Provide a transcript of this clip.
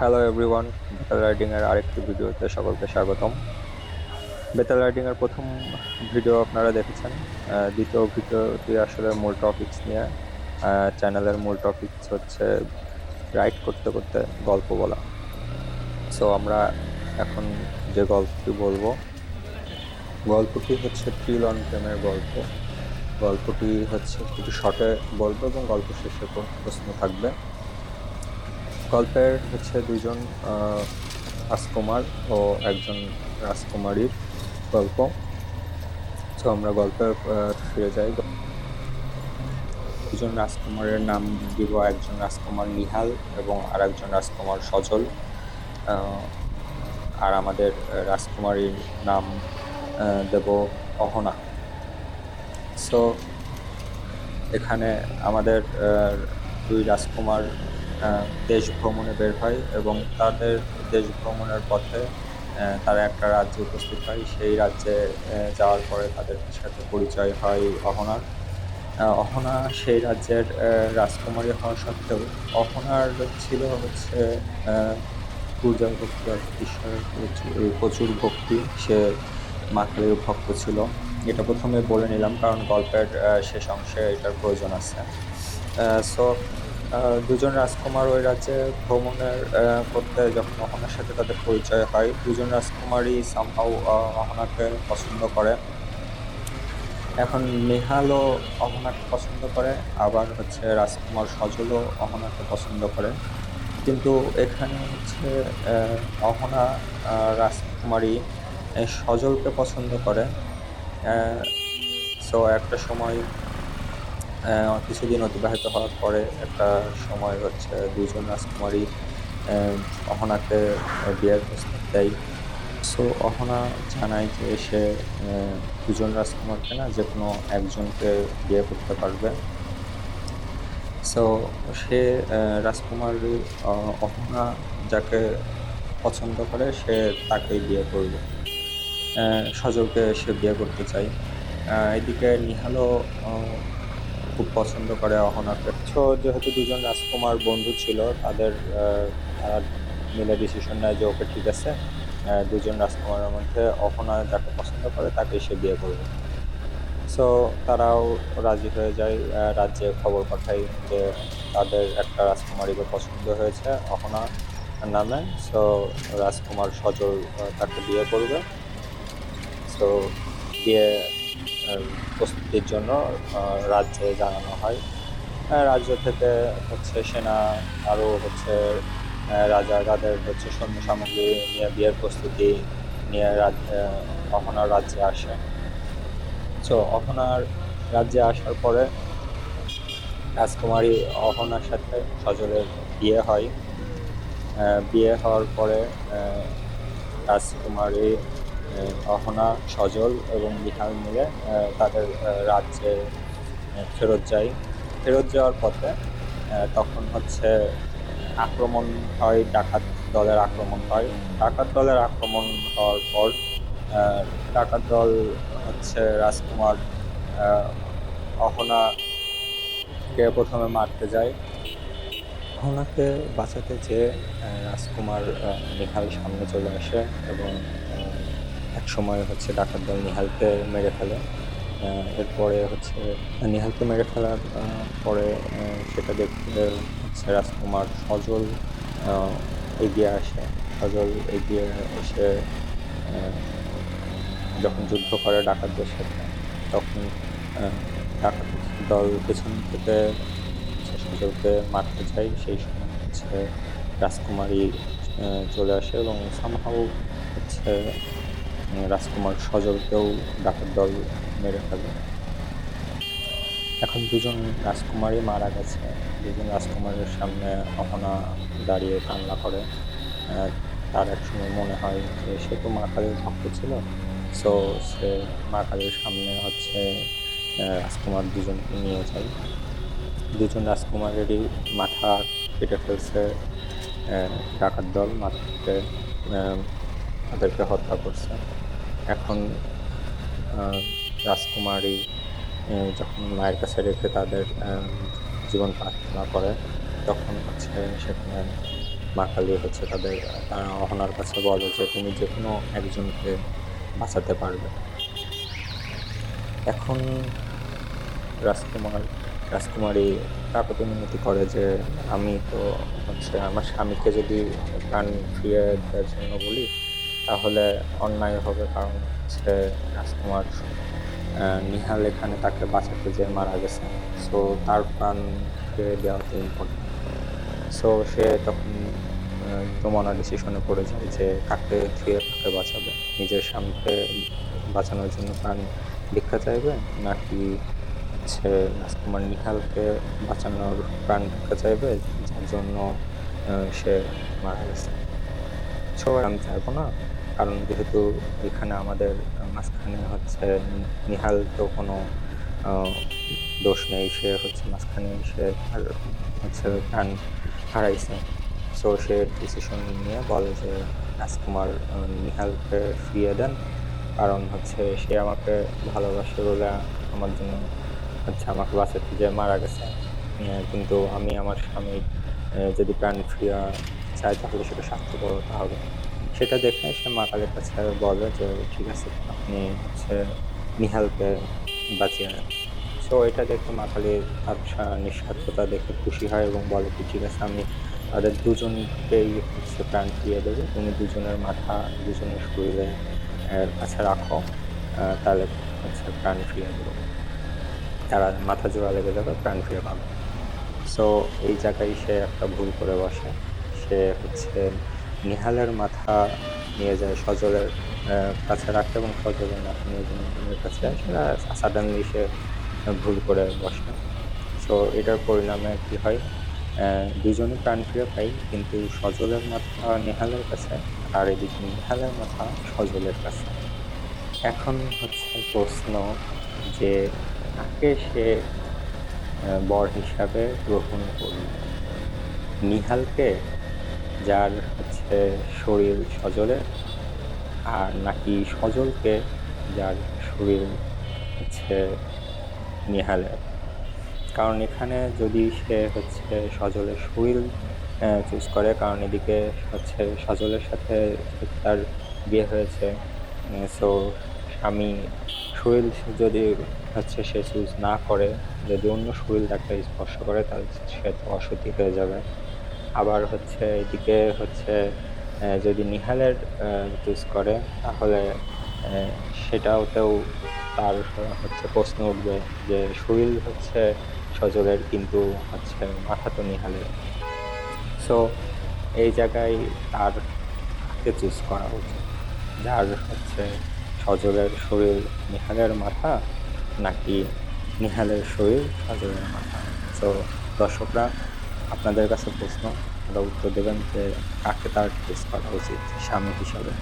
Hello everyone, Betal riding এর আরেকটি ভিডিওতে সকলকে স্বাগতম। বেতাল রাইডিং এর প্রথম ভিডিও আপনারা দেখেছেন। দ্বিতীয় ভিডিওটি আসলে মূল টপিকস নিয়ে। চ্যানেলের মূল টপিকস হচ্ছে রাইড করতে করতে গল্প বলা। সো আমরা এখন যে গল্পটি বলবো, গল্পটি হচ্ছে থ্রিল অন প্রেমের গল্প। গল্পটি হচ্ছে খুবই শর্টে বলবো এবং গল্প শেষে প্রশ্ন থাকবে। গল্পের হচ্ছে দুজন রাজকুমার ও একজন রাজকুমারীর গল্প। তো আমরা গল্পে ফিরে যাই। দুজন রাজকুমারের নাম দিব, একজন রাজকুমার নিহাল এবং আর একজন রাজকুমার সজল। আর আমাদের রাজকুমারীর নাম দেব অহনা। সো এখানে আমাদের দুই রাজকুমার দেশ ভ্রমণে বের হয় এবং তাদের দেশ ভ্রমণের পথে তারা একটা রাজ্যে উপস্থিত হয়। সেই রাজ্যে যাওয়ার পরে তাদের সাথে পরিচয় হয় অহনার। অহনা সেই রাজ্যের রাজকুমারী হওয়া সত্ত্বেও অহনার ছিল হচ্ছে পূজা ভক্তি, অর্থাৎ ঈশ্বরের প্রচুর ভক্তি। সে মা কালীর ভক্ত ছিল। এটা প্রথমে বলে নিলাম কারণ গল্পের শেষ অংশে এটার প্রয়োজন আছে। সো দুজন রাজকুমার ওই রাজ্যে ভ্রমণের করতে যখন অহনার সাথে তাদের পরিচয় হয়, দুজন রাজকুমারী সামহাউ অহনাকে পছন্দ করে। এখন নেহালও অহনাকে পছন্দ করে, আবার হচ্ছে রাজকুমার সজলও অহনাকে পছন্দ করে। কিন্তু এখানে হচ্ছে অহনা রাজকুমারী সজলকে পছন্দ করে। সো একটা সময় কিছুদিন অতিবাহিত হওয়ার পরে একটা সময় হচ্ছে দুজন রাজকুমারী অহনাকে বিয়ের প্রস্তাব দেয়। সো অহনা জানায় যে সে দুজন রাজকুমারকে না, যে কোনো একজনকে বিয়ে করতে পারবে। সো সে রাজকুমারী অহনা যাকে পছন্দ করে সে তাকেই বিয়ে করবে। সজলকে সে বিয়ে করতে চায়। এদিকে নিহালও খুব পছন্দ করে অহনাকে। সো যেহেতু দুজন রাজকুমার বন্ধু ছিল, তারা মিলে ডিসিশন নেয় যে ওকে ঠিক আছে, দুজন রাজকুমারের মধ্যে অহনা যাকে পছন্দ করে তাকেই সে বিয়ে করবে। সো তারাও রাজি হয়ে যায়, রাজ্যে খবর পাঠায় যে তাদের একটা রাজকুমারীকে পছন্দ হয়েছে অহনা নামে। সো রাজকুমার সজল তাকে বিয়ে করবে। সো বিয়ে প্রস্তুতির জন্য রাজ্যে জানানো হয়। রাজ্য থেকে হচ্ছে সেনা আরও হচ্ছে রাজা তাদের হচ্ছে সৈন্য সামগ্রী নিয়ে বিয়ের প্রস্তুতি নিয়ে অহনার রাজ্যে আসে। সো অহনার রাজ্যে আসার পরে রাজকুমারী অহনার সাথে সজলের বিয়ে হয়। বিয়ে হওয়ার পরে রাজকুমারী অহনা, সজল এবং নিহাল মিলে তাদের রাজ্যে ফেরত যায়। ফেরত যাওয়ার পথে তখন হচ্ছে আক্রমণ হয়, ডাকাত দলের আক্রমণ হয়। ডাকাত দলের আক্রমণ হওয়ার পর ডাকাত দল হচ্ছে রাজকুমার অহনাকে প্রথমে মারতে যায়। অহনাকে বাঁচাতে যেয়ে রাজকুমার নিহাল সামনে চলে আসে এবং এক সময় হচ্ছে ডাকাত দল নিহালকে মেরে ফেলে। এরপরে হচ্ছে নিহালকে মেরে ফেলার পরে সেটা দেখতে হচ্ছে রাজকুমার সজল এগিয়ে আসে। সজল এগিয়ে এসে যখন যুদ্ধ করে ডাকাতদের সাথে, তখন ডাকাত দল পেছন থেকে সজলকে মারতে চাই। সেই সময় হচ্ছে রাজকুমারী চলে আসে এবং সামহাউ হচ্ছে রাজকুমার সজলকেও ডাকাত দল মেরে ফেলে। এখন দুজন রাজকুমারী মারা গেছে। দুজন রাজকুমারের সামনে অহনা দাঁড়িয়ে কান্না করে। তার এক সময় মনে হয় যে সে তো মা কালীর ভক্ত ছিল। সো সে মা কালীর সামনে হচ্ছে রাজকুমার দুজনকে নিয়ে যায়। দুজন রাজকুমারেরই মাথা কেটে ফেলছে ডাকাত দল, মাথা কেটে তাদেরকে হত্যা করছে। এখন রাজকুমারী যখন মায়ের কাছে রেখে তাদের জীবন প্রার্থনা করে, তখন হচ্ছে সেখানে মা কালী হচ্ছে তারা অহনার কাছে বলে যে তুমি যে কোনো একজনকে বাঁচাতে পারবে। এখন রাজকুমার রাজকুমারী কাকতি মিনতি করে যে আমি তো হচ্ছে আমার স্বামীকে যদি প্রাণ ফিরিয়ে দেওয়ার জন্য বলি তাহলে অন্যায় হবে, কারণ হচ্ছে রাজকুমার নিহাল এখানে তাকে বাঁচাতে যেয়ে মারা গেছে। সো তার প্রাণ ফিরিয়ে দেওয়া তো ইম্পর্টেন্ট। সো সে তখন যমুনা ডিসিশনে পড়ে যায় যে কাকে থুয়ে কাকে বাঁচাবে, নিজের স্বামীকে বাঁচানোর জন্য প্রাণ ভিক্ষা চাইবে, নাকি হচ্ছে রাজকুমার নিহালকে বাঁচানোর প্রাণ ভিক্ষা চাইবে যার জন্য সে মারা গেছে। সো আমি চাইবো না, কারণ যেহেতু এখানে আমাদের মাঝখানে হচ্ছে নিহাল তো কোনো আহ, দোষ নেই, সে হচ্ছে মাঝখানে সে তার হচ্ছে প্রাণ হারাইছে। সো সে ডিসিশন নিয়ে বলে যে রাজকুমার নিহালকে ফিরিয়ে দেন, কারণ হচ্ছে সে আমাকে ভালোবাসে বলে আমার জন্য হচ্ছে আমাকে বাঁচাতে যে মারা গেছে। কিন্তু আমি আমার স্বামীর যদি প্রাণ ফিরিয়ে চাই তাহলে সেটা স্বার্থপরতা হবে। সেটা দেখে সে মা কালীর কাছে বলে যে ঠিক আছে, আপনি হচ্ছে নিহালকে বাঁচিয়ে নেন। সো এটা দেখে মা কালী তার নিঃস্বার্থতা দেখে খুশি হয় এবং বলে কি ঠিক আছে, আমি তাদের দুজনকেই হচ্ছে প্রাণ ফিরিয়ে দেবো, তুমি দুজনের মাথা দুজনের শরীরে কাছে রাখো, তাহলে হচ্ছে প্রাণ ফিরিয়ে দেবো। তারা মাথা জোড়া লেগে যাবে, প্রাণ ফিরে পাবে। সো এই জায়গায় সে একটা ভুল করে বসে। সে হচ্ছে নিহালের মাথা নিয়ে যায় সজলের কাছে রাখতে এবং সজলের মাথা নিয়ে যায় নিহালের কাছে। সেটা সাডেনলি সে ভুল করে বসে। সো এটার পরিণামে কি হয়, দুজনই প্রাণ ফিরে পাই, কিন্তু সজলের মাথা নেহালের কাছে আর এদিকে নেহালের মাথা সজলের কাছে। এখন হচ্ছে প্রশ্ন যে কাকে সে বর হিসাবে গ্রহণ করল, নিহালকে যার হচ্ছে শরীর সজলের, আর নাকি সজলকে যার শরীর হচ্ছে নিহালের। কারণ এখানে যদি সে হচ্ছে সজলের শরীর চুজ করে, কারণ এদিকে হচ্ছে সজলের সাথে তার বিয়ে হয়েছে, সো স্বামী শরীর যদি হচ্ছে সে চুজ না করে, যদি অন্য শরীর তাকে স্পর্শ করে তাহলে সে তো অসতী হয়ে যাবে। আবার হচ্ছে এদিকে হচ্ছে যদি নিহালের চুজ করে তাহলে সেটাতেও তার হচ্ছে প্রশ্ন উঠবে যে শরীর হচ্ছে সজলের কিন্তু হচ্ছে মাথা তো নিহালের। সো এই জায়গায় তার কাকে চুজ করা উচিত, যার হচ্ছে সজলের শরীর নিহালের মাথা, নাকি নিহালের শরীর সজলের মাথা? সো দর্শকরা, আপনাদের কাছে প্রশ্ন, আপনারা উত্তর দেবেন যে কাকে তার চুজ করা উচিত স্বামী হিসাবে।